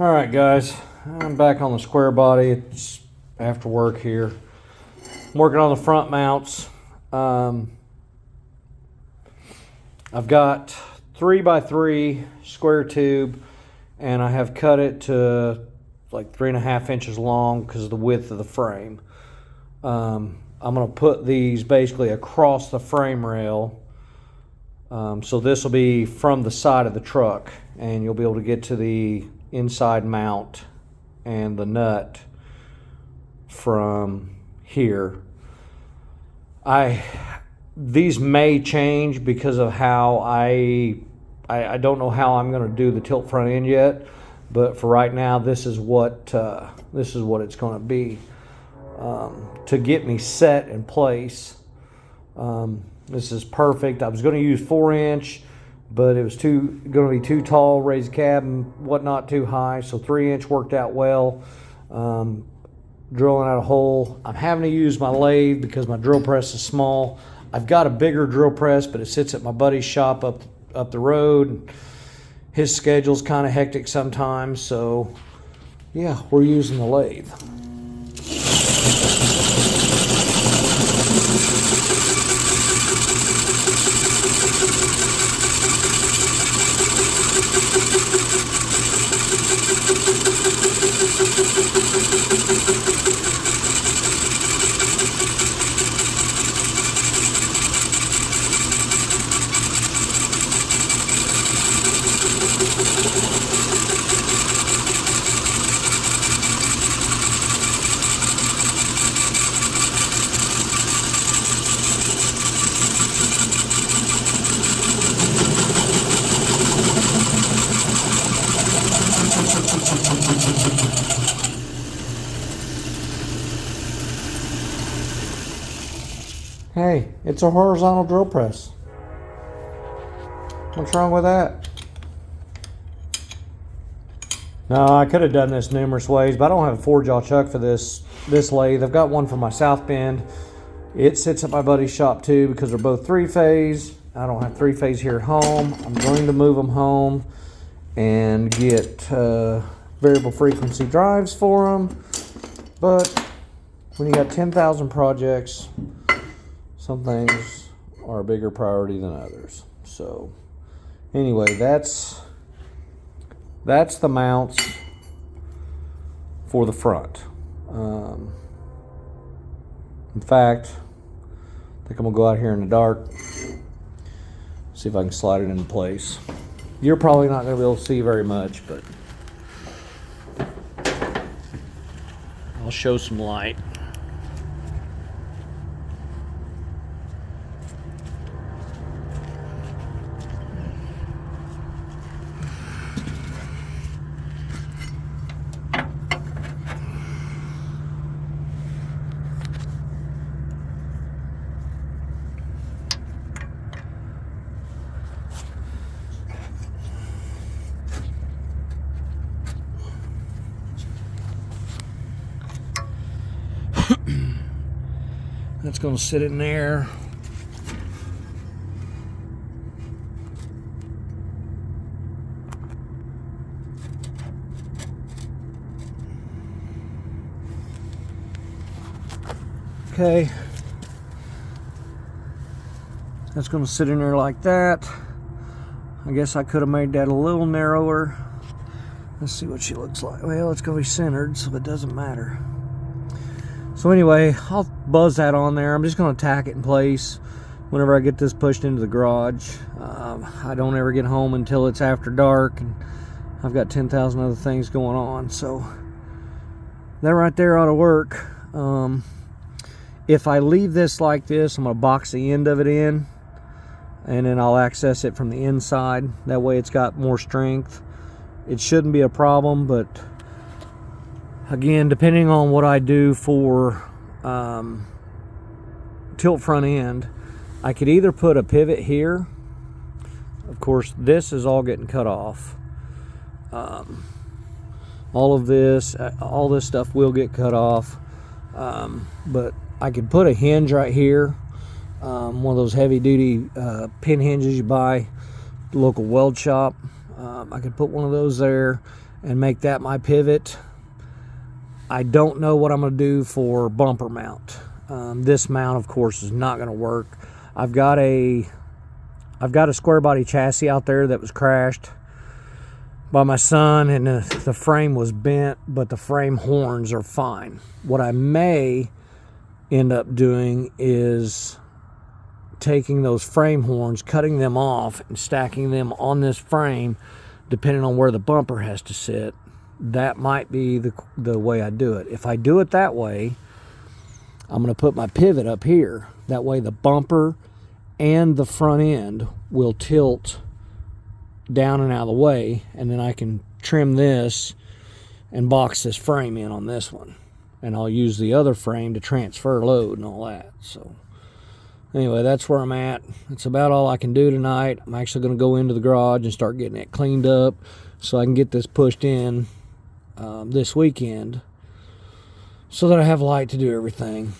All right, guys, I'm back on the square body. It's after work here. I'm working on the front mounts. I've got 3x3 square tube, and I have cut it to like 3.5 inches long because of the width of the frame. I'm going to put these basically across the frame rail. So this will be from the side of the truck, and you'll be able to get to the inside mount and the nut from here. These may change because of how I don't know how I'm going to do the tilt front end yet, but for right now this is what it's going to be to get me set in place. This is perfect. I was going to use 4-inch, but it was going to be too tall, raise the cab and whatnot too high, so 3-inch worked out well. Drilling out a hole. I'm having to use my lathe because my drill press is small. I've got a bigger drill press, but it sits at my buddy's shop up the road. His schedule's kind of hectic sometimes, so yeah, we're using the lathe. Hey, it's a horizontal drill press. What's wrong with that? No, I could have done this numerous ways, but I don't have a 4-jaw chuck for this lathe. I've got one for my South Bend. It sits at my buddy's shop too because they're both 3-phase. I don't have 3-phase here at home. I'm going to move them home and get variable frequency drives for them. But when you got 10,000 projects, some things are a bigger priority than others. So anyway, that's the mounts for the front. In fact, I think I'm gonna go out here in the dark, see if I can slide it into place. You're probably not gonna be able to see very much, but I'll show some light. That's going to sit in there. Okay. That's going to sit in there like that. I guess I could have made that a little narrower. Let's see what she looks like. Well, it's going to be centered, so it doesn't matter. So anyway, I'll buzz that on there. I'm just going to tack it in place whenever I get this pushed into the garage. I don't ever get home until it's after dark, and I've got 10,000 other things going on. So that right there ought to work. If I leave this like this, I'm going to box the end of it in, and then I'll access it from the inside. That way it's got more strength. It shouldn't be a problem, but again, depending on what I do for tilt front end, I could either put a pivot here. Of course, this is all getting cut off. All this stuff will get cut off. But I could put a hinge right here. One of those heavy duty pin hinges you buy at the local weld shop. I could put one of those there, and make that my pivot. I don't know what I'm going to do for bumper mount. This mount, of course, is not going to work. I've got a square body chassis out there that was crashed by my son, and the frame was bent, but the frame horns are fine. What I may end up doing is taking those frame horns, cutting them off, and stacking them on this frame, depending on where the bumper has to sit. That might be the way I do it. If I do it that way, I'm going to put my pivot up here. That way the bumper and the front end will tilt down and out of the way, and then I can trim this and box this frame in on this one, and I'll use the other frame to transfer load and all that. So anyway, that's where I'm at. That's about all I can do tonight. I'm actually going to go into the garage and start getting it cleaned up so I can get this pushed in this weekend so that I have light to do everything.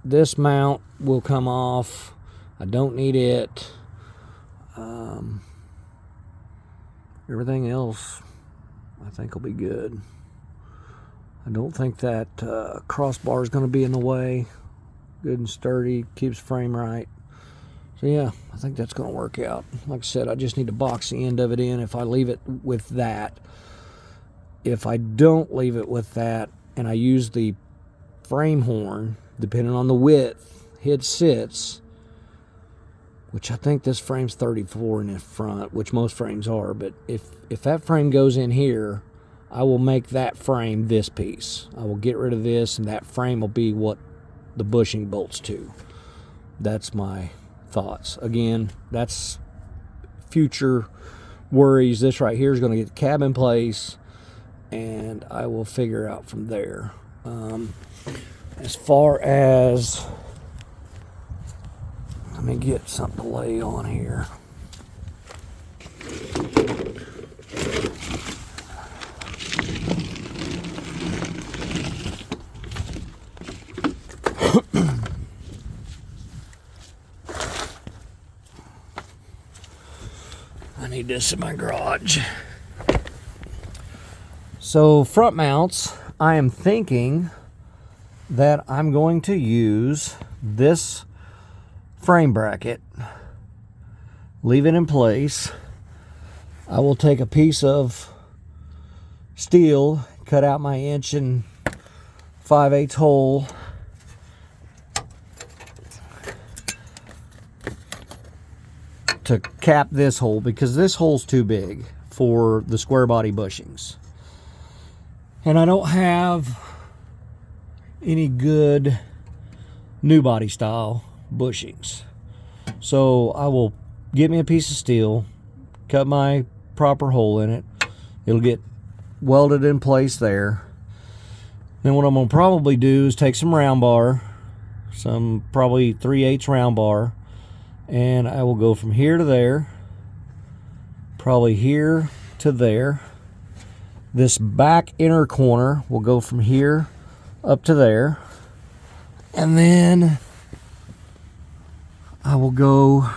This mount will come off. I don't need it. Everything else I think will be good. I don't think that crossbar is going to be in the way. Good and sturdy, keeps frame right. So yeah, I think that's going to work out. Like I said, I just need to box the end of it in if I leave it with that. If I don't leave it with that and I use the frame horn, depending on the width it sits, which I think this frame's 34 in the front, which most frames are, but if that frame goes in here, I will make that frame this piece. I will get rid of this, and that frame will be what the bushing bolts to. That's my thoughts. Again, that's future worries. This right here is going to get the cab in place, and I will figure out from there. As far as, let me get something to lay on here. I need this in my garage. So front mounts, I am thinking that I'm going to use this frame bracket, leave it in place. I will take a piece of steel, cut out my 1 5/8 hole, to cap this hole, because this hole's too big for the square body bushings. And I don't have any good new body style bushings. So I will get me a piece of steel, cut my proper hole in it. It'll get welded in place there. Then what I'm going to probably do is take some round bar, some probably 3/8 round bar, and I will go from here to there, probably here to there. This back inner corner will go from here up to there, and then I will go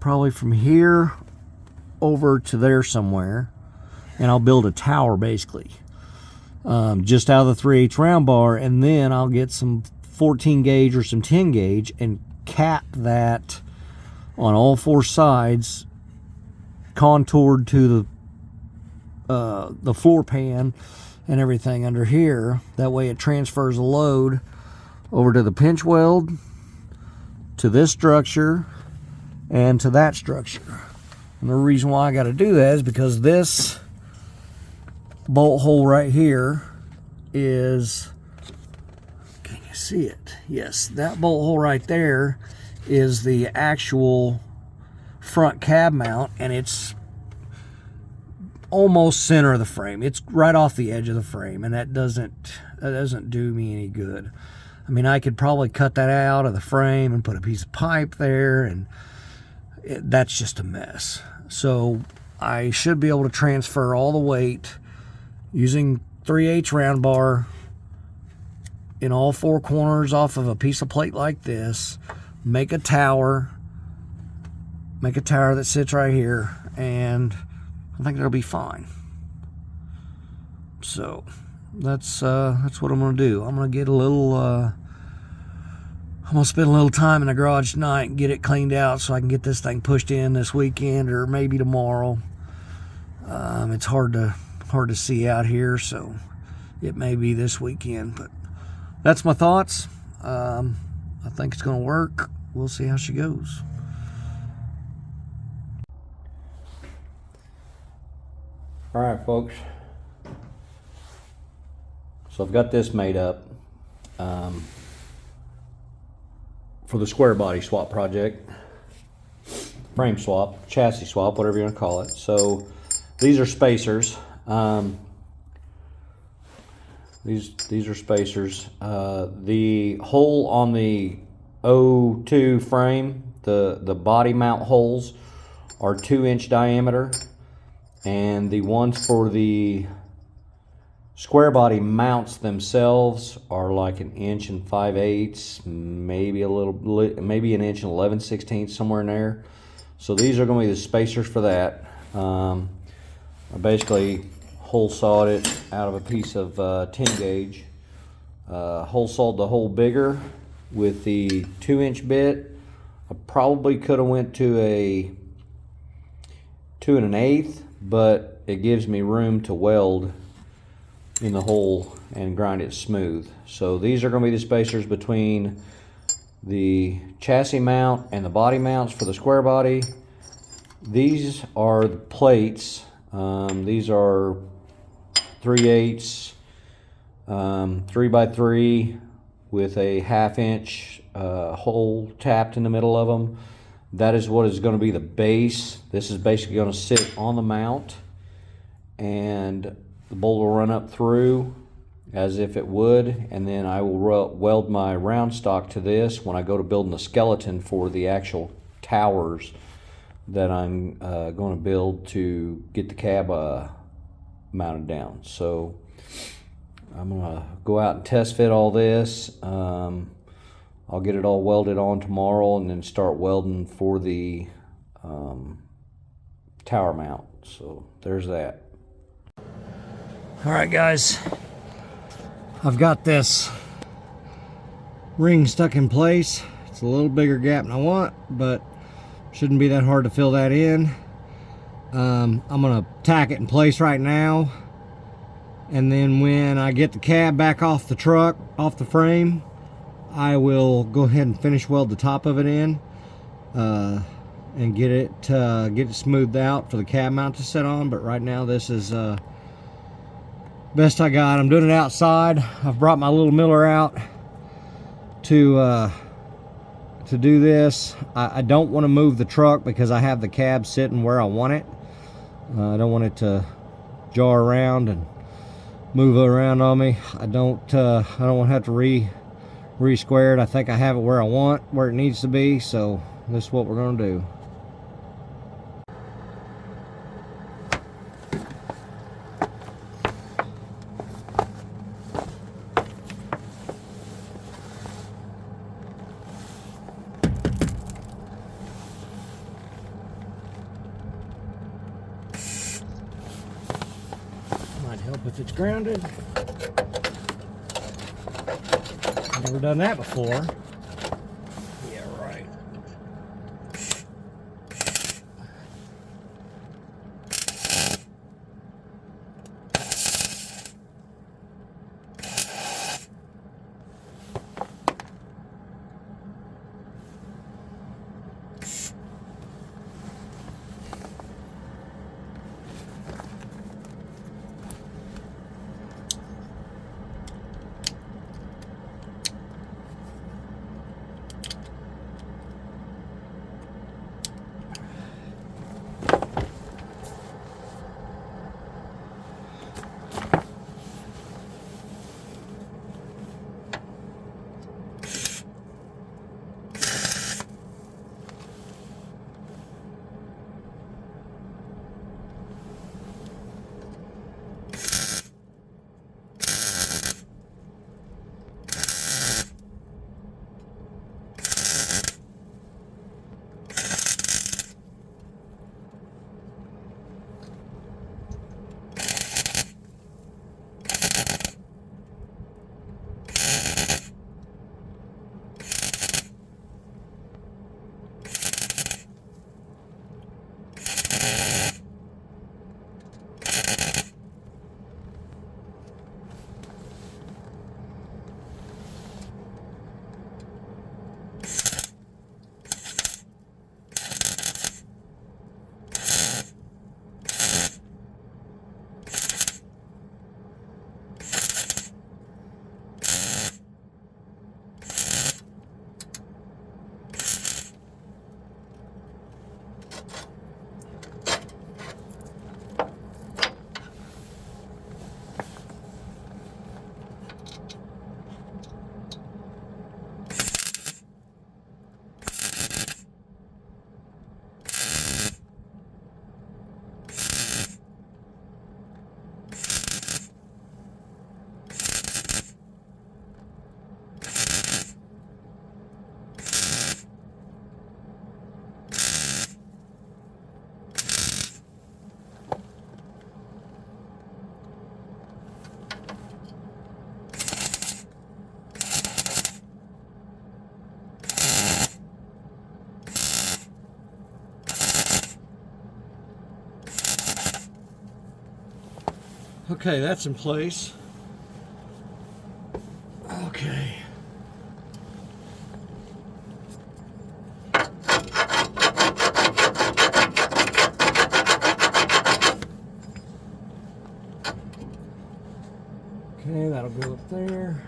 probably from here over to there somewhere, and I'll build a tower basically, just out of the 3/8 round bar, and then I'll get some 14 gauge or some 10 gauge and cap that on all 4 sides, contoured to the floor pan and everything under here. That way it transfers the load over to the pinch weld, to this structure, and to that structure. And the reason why I got to do that is because this bolt hole right here is, can you see it? Yes, that bolt hole right there is the actual front cab mount, and it's almost center of the frame. It's right off the edge of the frame, and that doesn't do me any good. I mean, I could probably cut that out of the frame and put a piece of pipe there, and that's just a mess. So I should be able to transfer all the weight using 3/8 round bar in all 4 corners off of a piece of plate like this, make a tower that sits right here, and I think it'll be fine. So that's what I'm gonna do. I'm gonna get a little I'm gonna spend a little time in the garage tonight and get it cleaned out so I can get this thing pushed in this weekend or maybe tomorrow. It's hard to see out here, so it may be this weekend, but that's my thoughts. I think it's gonna work. We'll see how she goes. All right, folks. So I've got this made up for the square body swap project, frame swap, chassis swap, whatever you want to call it. So these are spacers. These are spacers. The hole on the O2 frame, the body mount holes are 2-inch diameter, and the ones for the square body mounts themselves are like 1 inch and 5/8, maybe maybe 1 inch and 11/16, somewhere in there. So these are going to be the spacers for that. I basically hole sawed it out of a piece of 10 gauge. Hole sawed the hole bigger with the 2-inch bit. I probably could have went to a 2 1/8, but it gives me room to weld in the hole and grind it smooth. So these are going to be the spacers between the chassis mount and the body mounts for the square body. These are the plates. These are 3/8 3x3 with a 1/2 inch hole tapped in the middle of them. That is what is going to be the base. This is basically going to sit on the mount, and the bolt will run up through as if it would, and then I will weld my round stock to this when I go to building the skeleton for the actual towers that I'm going to build to get the cab mounted down. So I'm going to go out and test fit all this. I'll get it all welded on tomorrow and then start welding for the tower mount. So there's that. All right, guys, I've got this ring stuck in place. It's a little bigger gap than I want, but shouldn't be that hard to fill that in. I'm gonna tack it in place right now, and then when I get the cab back off the truck, off the frame, I will go ahead and finish weld the top of it in and get it smoothed out for the cab mount to sit on. But right now this is best I got. I'm doing it outside. I've brought my little miller out to do this. I don't want to move the truck because I have the cab sitting where I want it. I don't want it to jar around and move around on me. I don't want to have to re-square it. I think I have it where I want, where it needs to be. So this is what we're going to do. Might help if it's grounded. Never done that before. Yeah, right. Okay, that's in place. Okay. Okay, that'll go up there.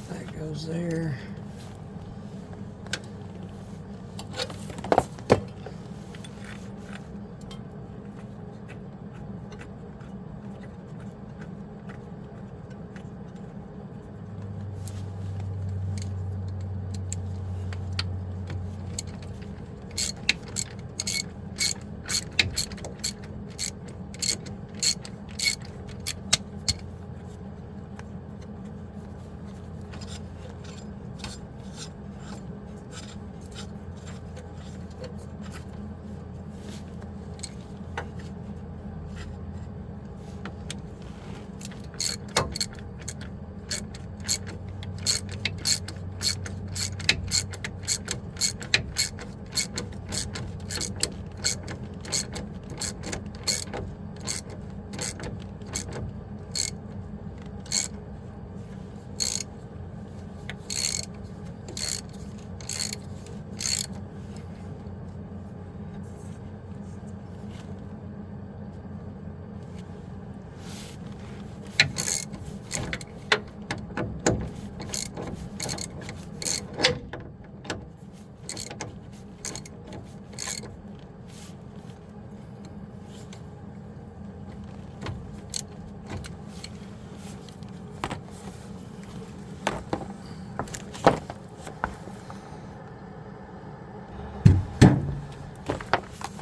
That goes there.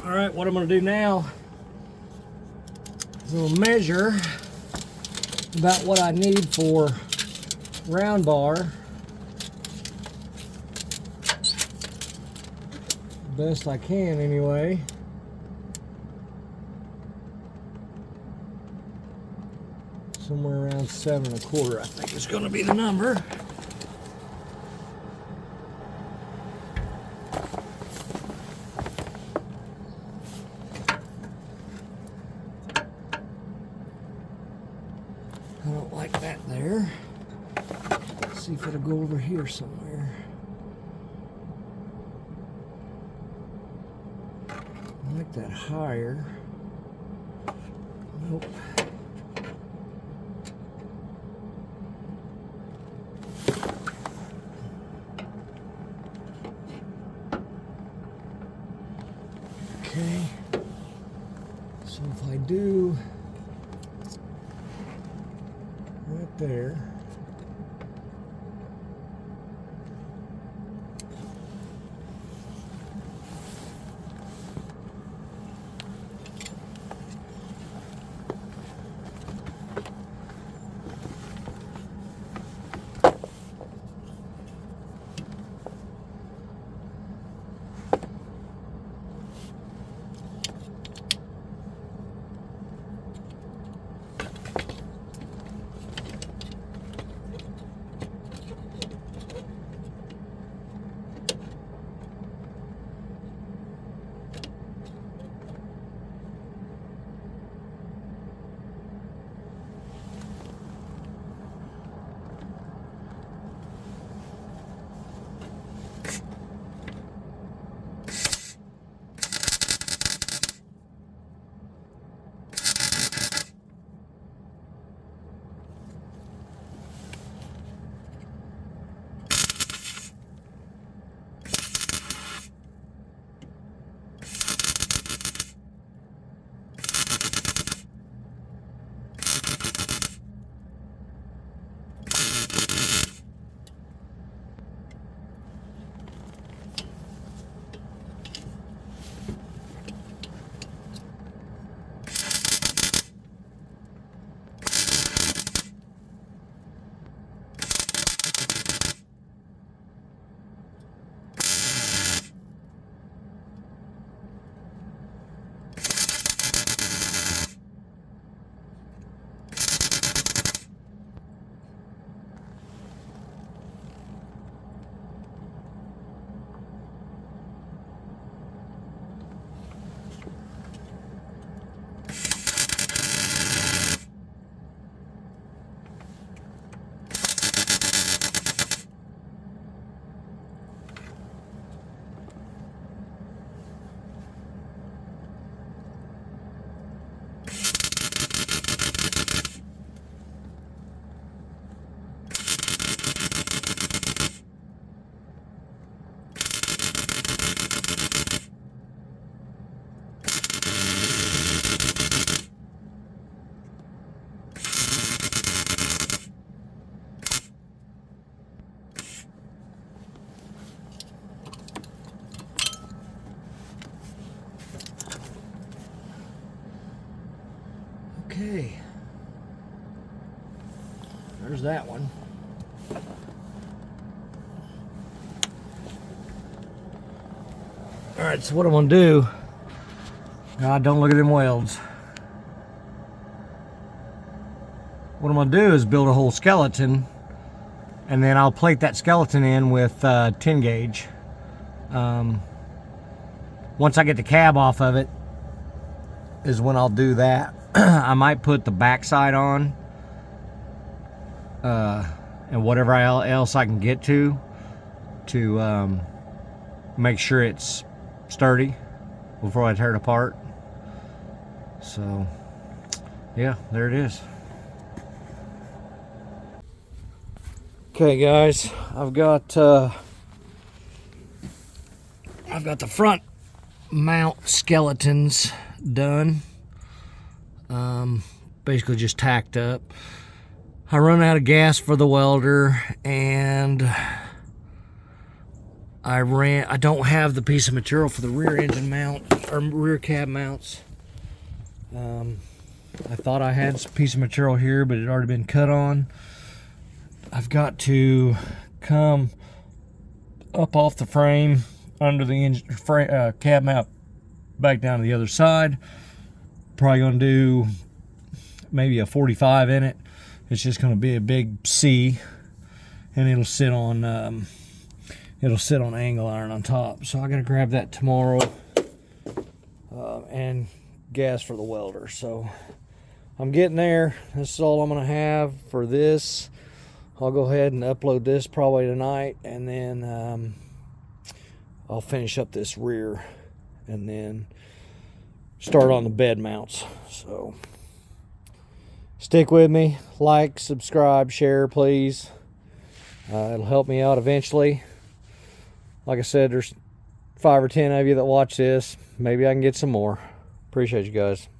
All right, what I'm going to do now is I'll measure about what I need for round bar. Best I can anyway. Somewhere around 7 1/4, I think is going to be the number. I don't like that there. Let's see if it'll go over here somewhere. I like that higher. Nope. Okay. So if I do right there. Okay. There's that one. Alright, so what I'm going to do, God, don't look at them welds. What I'm going to do is build a whole skeleton, and then I'll plate that skeleton in with 10 gauge. Once I get the cab off of it is when I'll do that. I might put the backside on and whatever else I can get to make sure it's sturdy before I tear it apart. So yeah, there it is. Okay guys, I've got the front mount skeletons done. Basically just tacked up. I run out of gas for the welder, and I don't have the piece of material for the rear engine mount or rear cab mounts. I thought I had a piece of material here, but it had already been cut on. I've got to come up off the frame under the engine cab mount back down to the other side. Probably going to do maybe a 45 in it. It's just going to be a big C, and it'll sit on angle iron on top. So I got to grab that tomorrow, and gas for the welder. So I'm getting there. This is all I'm going to have for this. I'll go ahead and upload this probably tonight, and then I'll finish up this rear and then start on the bed mounts. So stick with me, like, subscribe, share, please. It'll help me out eventually. Like I said, there's 5 or 10 of you that watch this. Maybe I can get some more. Appreciate you guys.